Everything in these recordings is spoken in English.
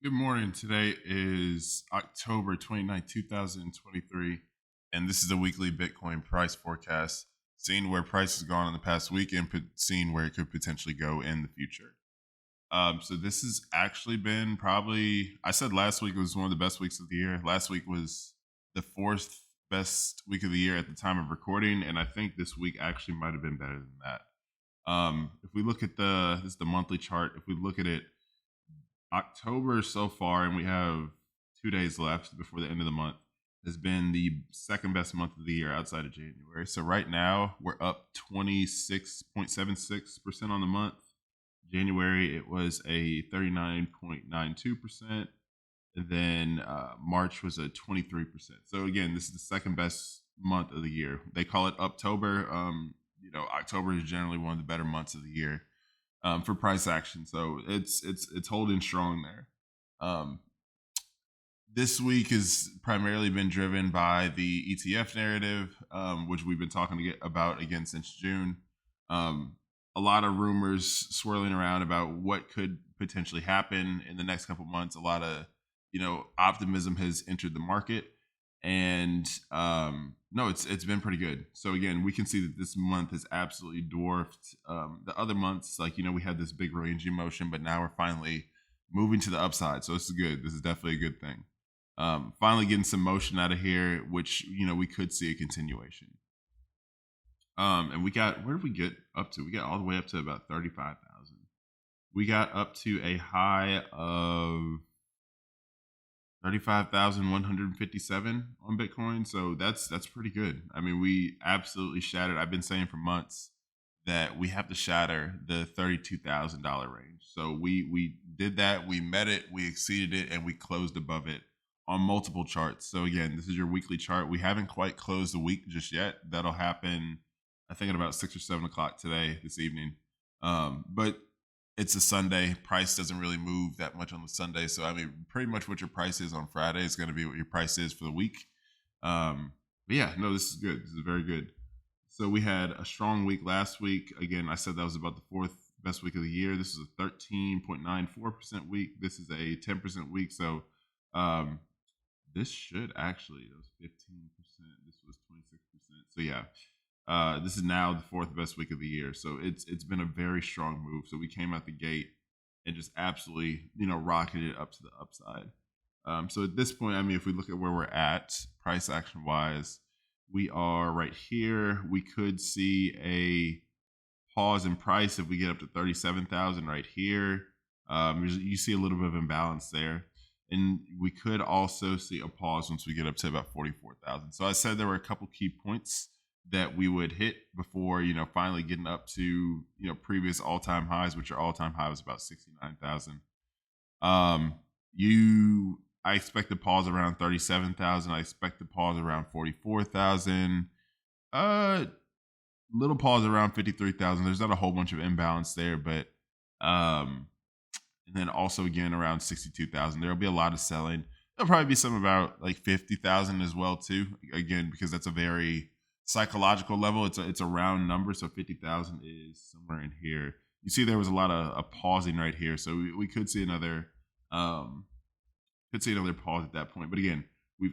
Good morning. Today is October 29th, 2023, and this is the weekly Bitcoin price forecast, seeing where price has gone in the past week and seeing where it could potentially go in the future. So this has actually been probably, I said last week was one of the best weeks of the year. Last week was the fourth best week of the year at the time of recording, and I think this week actually might have been better than that. If we look at this is the monthly chart. If we look at it, October so far, and we have 2 days left before the end of the month, has been the second best month of the year outside of January. So right now we're up 26.76% on the month. January it was a 39.92%. And then March was a 23%. So again, this is the second best month of the year. They call it October. October is generally one of the better months of the year for price action. So it's holding strong there. Um, this week has primarily been driven by the ETF narrative, which we've been talking about again since June. A lot of rumors swirling around about what could potentially happen in the next couple months. A lot of optimism has entered the market, and no, it's been pretty good. So again, we can see that this month has absolutely dwarfed the other months. Like we had this big ranging motion, but now we're finally moving to the upside. So this is good. This is definitely a good thing. Finally getting some motion out of here, which we could see a continuation. And we got, where did we get up to? We got all the way up to about 35,000. We got up to a high of 35,157 on Bitcoin. So that's pretty good. I mean, we absolutely shattered. I've been saying for months that we have to shatter the $32,000 range. So we did that. We met it. We exceeded it, and we closed above it on multiple charts. So again, this is your weekly chart. We haven't quite closed the week just yet. That'll happen, I think, at about 6 or 7 o'clock this evening. But it's a Sunday. Price doesn't really move that much on the Sunday. So, I mean, pretty much what your price is on Friday is going to be what your price is for the week. But yeah, no, this is good. This is very good. So we had a strong week last week. Again, I said that was about the fourth best week of the year. This is a 13.94% week. This is a 10% week. So this should actually, that was 15%. This was 26%. So yeah, this is now the fourth best week of the year. So it's been a very strong move. So we came out the gate and just absolutely, rocketed it up to the upside. So at this point, I mean, if we look at where we're at price action wise, we are right here. We could see a pause in price if we get up to 37,000 right here. You see a little bit of imbalance there. And we could also see a pause once we get up to about 44,000. So I said there were a couple key points that we would hit before, finally getting up to, previous all-time highs, which our all-time high was about 69,000. I expect to pause around 37,000. I expect to pause around 44,000. Little pause around 53,000. There's not a whole bunch of imbalance there, but and then also again around 62,000. There'll be a lot of selling. There'll probably be some about like 50,000 as well too. Again, because that's a very psychological level. It's a round number, so 50,000 is somewhere in here. You see, there was a lot of pausing right here, so we could see another pause at that point. But again, we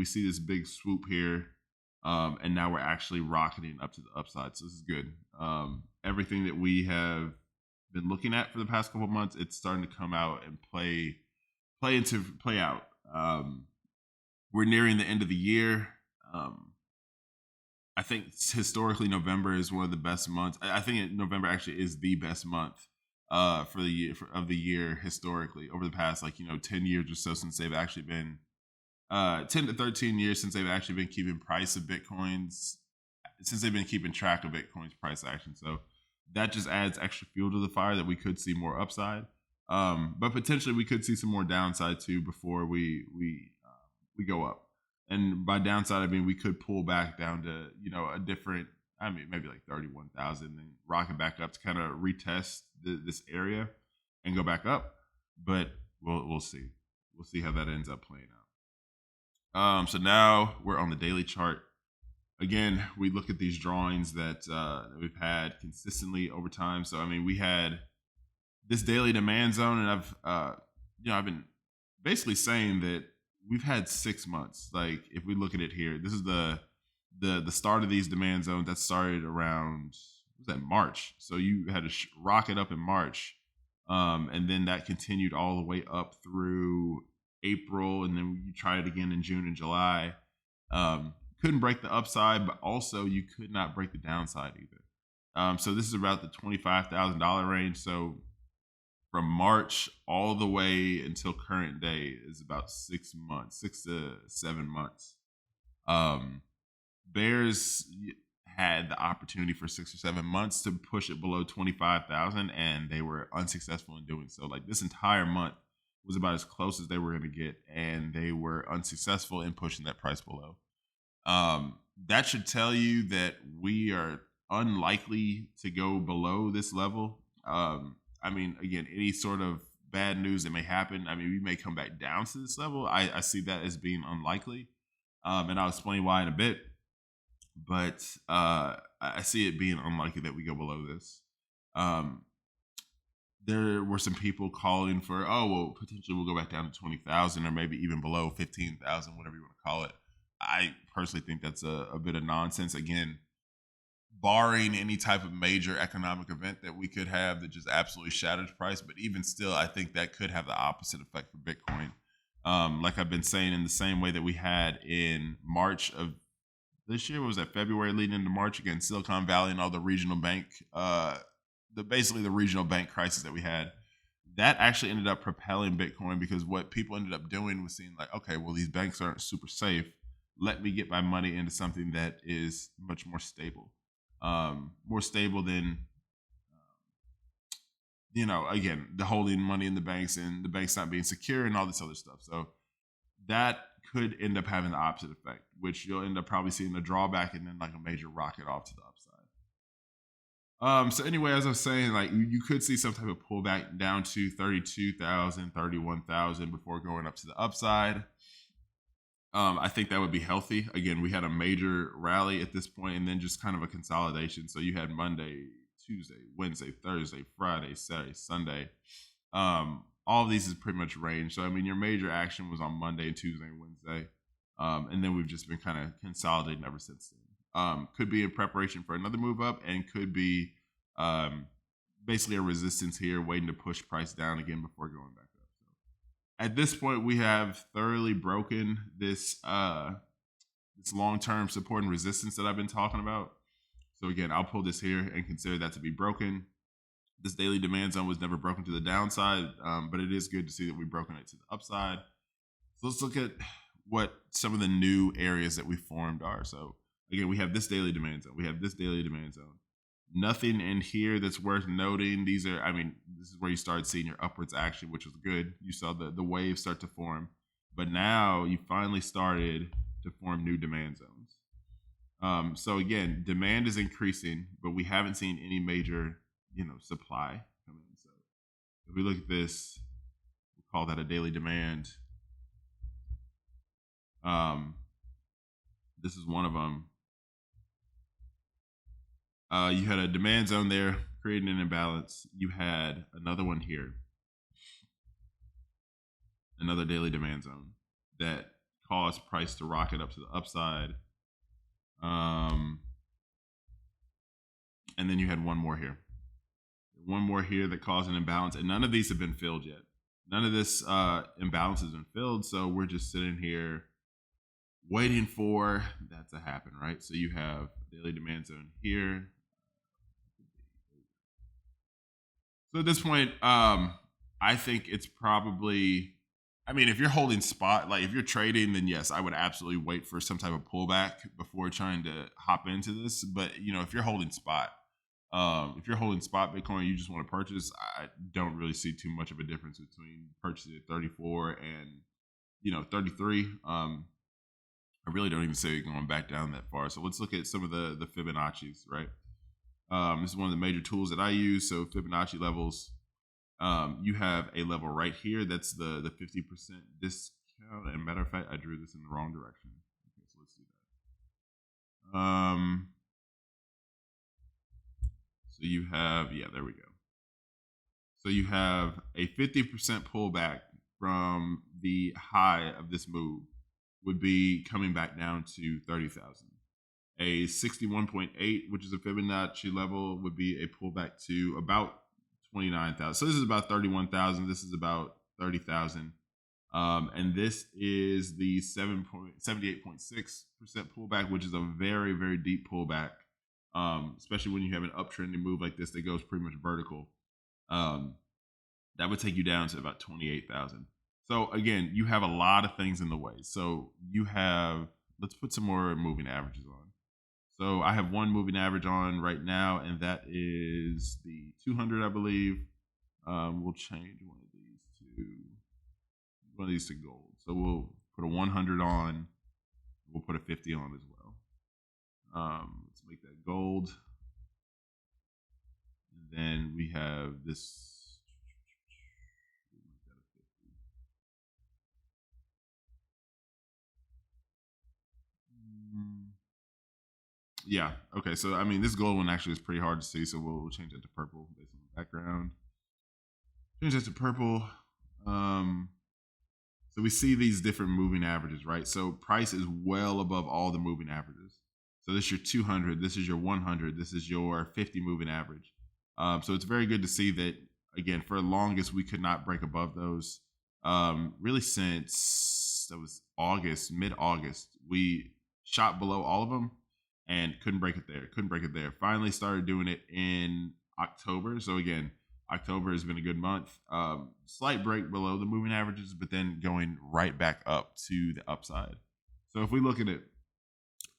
see this big swoop here, and now we're actually rocketing up to the upside. So this is good. Everything that we have been looking at for the past couple of months, it's starting to come out and play out. We're nearing the end of the year. I think historically November is one of the best months. I think November actually is the best month for the year of the year historically over the past 10 years or so, since they've actually been 10 to 13 years since they've actually been keeping track of Bitcoin's price action. So that just adds extra fuel to the fire that we could see more upside. But potentially we could see some more downside too before we go up. And by downside, I mean we could pull back down to a different, I mean maybe like 31,000, and rock it back up to kind of retest this area and go back up. But we'll see. We'll see how that ends up playing out. So now we're on the daily chart. Again, we look at these drawings that we've had consistently over time. So I mean, we had this daily demand zone, and I've been basically saying that we've had 6 months. Like if we look at it here, this is the start of these demand zones that started around, what was that, March. So you had to rocket up in March, and then that continued all the way up through April, and then you tried it again in June and July. Couldn't break the upside, but also you could not break the downside either. So this is about the $25,000 range. So from March all the way until current day is about 6 months, 6 to 7 months. Um, Bears had the opportunity for 6 or 7 months to push it below 25,000, and they were unsuccessful in doing so. Like this entire month was about as close as they were going to get, and they were unsuccessful in pushing that price below. That should tell you that we are unlikely to go below this level. I mean, again, any sort of bad news that may happen, I mean, we may come back down to this level. I see that as being unlikely. And I'll explain why in a bit. But I see it being unlikely that we go below this. Um, there were some people calling for, oh, well, potentially we'll go back down to 20,000 or maybe even below 15,000, whatever you want to call it. I personally think that's a bit of nonsense. Again, barring any type of major economic event that we could have that just absolutely shatters price. But even still, I think that could have the opposite effect for Bitcoin. Like I've been saying, in the same way that we had in March of this year, what was that, February leading into March, again, Silicon Valley and all the regional bank, basically the regional bank crisis that we had. That actually ended up propelling Bitcoin, because what people ended up doing was seeing like, okay, well, these banks aren't super safe. Let me get my money into something that is much more stable, more stable than, again, the holding money in the banks and the banks not being secure and all this other stuff. So that could end up having the opposite effect, which you'll end up probably seeing a drawback and then like a major rocket off to the upside. So anyway, as I was saying, like you could see some type of pullback down to 32,000, 31,000 before going up to the upside. I think that would be healthy. Again, we had a major rally at this point and then just kind of a consolidation. So you had Monday, Tuesday, Wednesday, Thursday, Friday, Saturday, Sunday. All of these is pretty much range. So I mean, your major action was on Monday and Tuesday and Wednesday, and then we've just been kind of consolidating ever since then. Could be in preparation for another move up, and could be basically a resistance here, waiting to push price down again before going back up. So at this point, we have thoroughly broken this this long-term support and resistance that I've been talking about. So again, I'll pull this here and consider that to be broken. This daily demand zone was never broken to the downside, but it is good to see that we've broken it to the upside. So let's look at what some of the new areas that we formed are. So again, we have this daily demand zone. We have this daily demand zone. Nothing in here that's worth noting. These are, I mean, this is where you started seeing your upwards action, which was good. You saw the wave start to form, but now you finally started to form new demand zones. So again, demand is increasing, but we haven't seen any major, supply come in. So if we look at this, we'll call that a daily demand. This is one of them. You had a demand zone there, creating an imbalance. You had another one here, another daily demand zone that caused price to rocket up to the upside. And then you had one more here. One more here that caused an imbalance, and none of these have been filled yet. None of this imbalance has been filled, so we're just sitting here waiting for that to happen, right? So you have daily demand zone here. So at this point, I think it's probably, I mean, if you're holding spot, like if you're trading, then yes, I would absolutely wait for some type of pullback before trying to hop into this. But if you're holding spot, Bitcoin, you just want to purchase, I don't really see too much of a difference between purchasing at 34 and 33. I really don't even see it going back down that far. So let's look at some of the Fibonacci's, right? This is one of the major tools that I use. So Fibonacci levels, you have a level right here. That's the 50% discount. And matter of fact, I drew this in the wrong direction. Okay, so let's do that. So you have, yeah, there we go. So you have a 50% pullback from the high of this move would be coming back down to 30,000. A 61.8, which is a Fibonacci level, would be a pullback to about 29,000. So this is about 31,000. This is about 30,000. And this is the 78.6% pullback, which is a very, very deep pullback, especially when you have an uptrending move like this that goes pretty much vertical. That would take you down to about 28,000. So again, you have a lot of things in the way. So you have, let's put some more moving averages on. So I have one moving average on right now, and that is the 200, I believe. We'll change one of these to gold. So we'll put a 100 on. We'll put a 50 on as well. Let's make that gold. And then we have this. Yeah. Okay. So I mean, this gold one actually is pretty hard to see. So we'll change that to purple based on the background. Change that to purple. So we see these different moving averages, right? So price is well above all the moving averages. So this is your 200, this is your 100, this is your 50 moving average. So it's very good to see that, again, for the longest, we could not break above those. Really since that was August, mid-August, we shot below all of them and couldn't break it there. Finally started doing it in October. So again, October has been a good month. Slight break below the moving averages, but then going right back up to the upside. So if we look at it,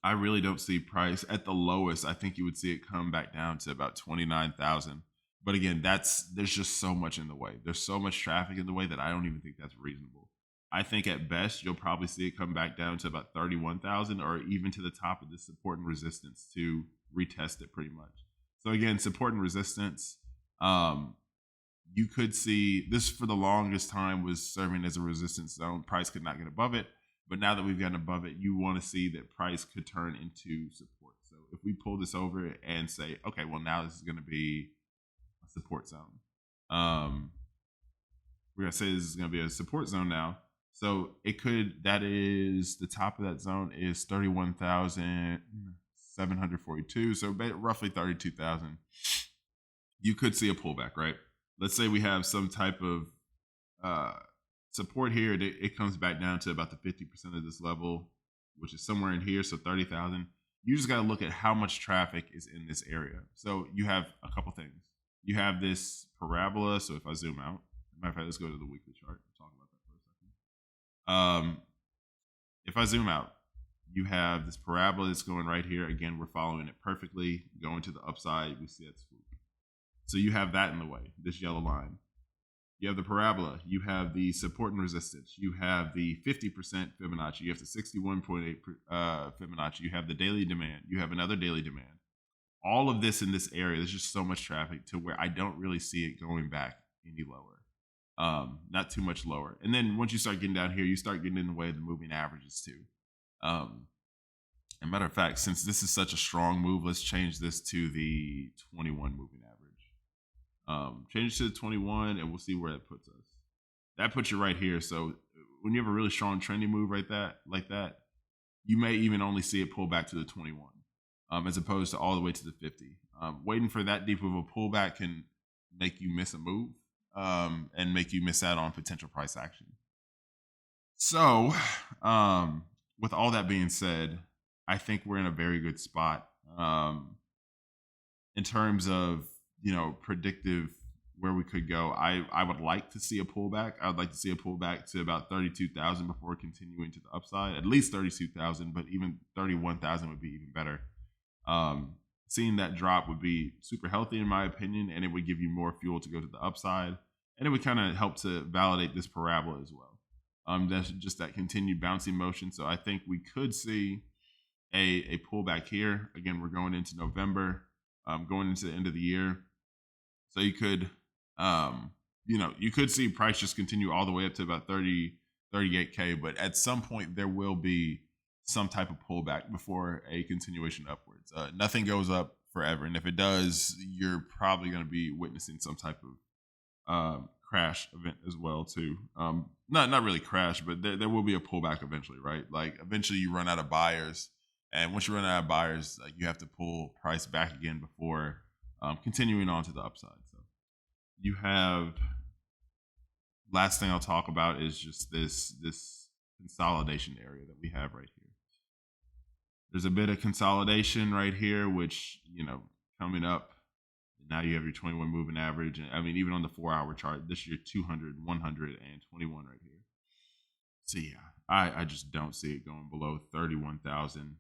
I really don't see price at the lowest. I think you would see it come back down to about 29,000. But again, there's just so much in the way. There's so much traffic in the way that I don't even think that's reasonable. I think at best you'll probably see it come back down to about 31,000 or even to the top of the support and resistance to retest it pretty much. So again, support and resistance. You could see this for the longest time was serving as a resistance zone. Price could not get above it, but now that we've gotten above it, you want to see that price could turn into support. So if we pull this over and say, okay, well now this is going to be a support zone. We're going to say this is going to be a support zone now. So it could, that is the top of that zone is 31,742. So roughly 32,000. You could see a pullback, right? Let's say we have some type of support here. It comes back down to about the 50% of this level, which is somewhere in here. So 30,000. You just got to look at how much traffic is in this area. So you have a couple things. You have this parabola. So if I zoom out, matter of fact, let's go to the weekly chart. We'll talk about that for a second. If I zoom out, you have this parabola that's going right here. Again, we're following it perfectly. Going to the upside, we see that swoop. So you have that in the way, this yellow line. You have the parabola. You have the support and resistance. You have the 50% Fibonacci. You have the 61.8 Fibonacci. You have the daily demand. You have another daily demand. All of this in this area, there's just so much traffic to where I don't really see it going back any lower. Not too much lower. And then once you start getting down here, you start getting in the way of the moving averages too. As a matter of fact, since this is such a strong move, let's change this to the 21 moving average. Change it to the 21 and we'll see where that puts us. That puts you right here. So when you have a really strong trending move like that, you may even only see it pull back to the 21 as opposed to all the way to the 50. Waiting for that deep of a pullback can make you miss a move and make you miss out on potential price action. So with all that being said, I think we're in a very good spot in terms of predictive where we could go. I would like to see a pullback. I would like to see a pullback to about 32,000 before continuing to the upside. At least 32,000, but even 31,000 would be even better. Seeing that drop would be super healthy in my opinion, and it would give you more fuel to go to the upside, and it would kind of help to validate this parabola as well. That's just that continued bouncing motion. So I think we could see a pullback here. Again, we're going into November, going into the end of the year. So you could, you could see price just continue all the way up to about 38K, but at some point there will be some type of pullback before a continuation upwards. Nothing goes up forever. And if it does, you're probably going to be witnessing some type of crash event as well too. Not really crash, but there will be a pullback eventually, right? Like eventually you run out of buyers, and once you run out of buyers, like you have to pull price back again before continuing on to the upside. So you have, last thing I'll talk about is just this consolidation area that we have right here. There's a bit of consolidation right here, which, coming up. Now you have your 21 moving average. And I mean, even on the 4-hour chart, this year 200, 100, and 21 right here. So yeah, I just don't see it going below 31,000.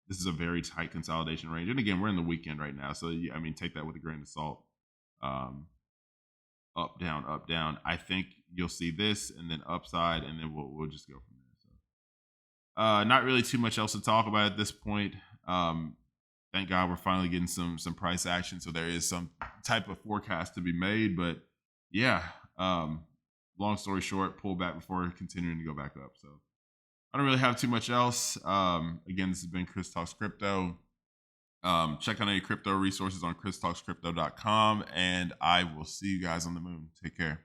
This is a very tight consolidation range. And again, we're in the weekend right now. So, I mean, take that with a grain of salt. Up, down, up, down. I think you'll see this and then upside, and then we'll just go from there. So, not really too much else to talk about at this point. Thank God we're finally getting some price action, so there is some type of forecast to be made. But yeah, long story short, pull back before continuing to go back up. So I don't really have too much else. Again, this has been Chris Talks Crypto. Check out any crypto resources on christalkscrypto.com, and I will see you guys on the moon. Take care.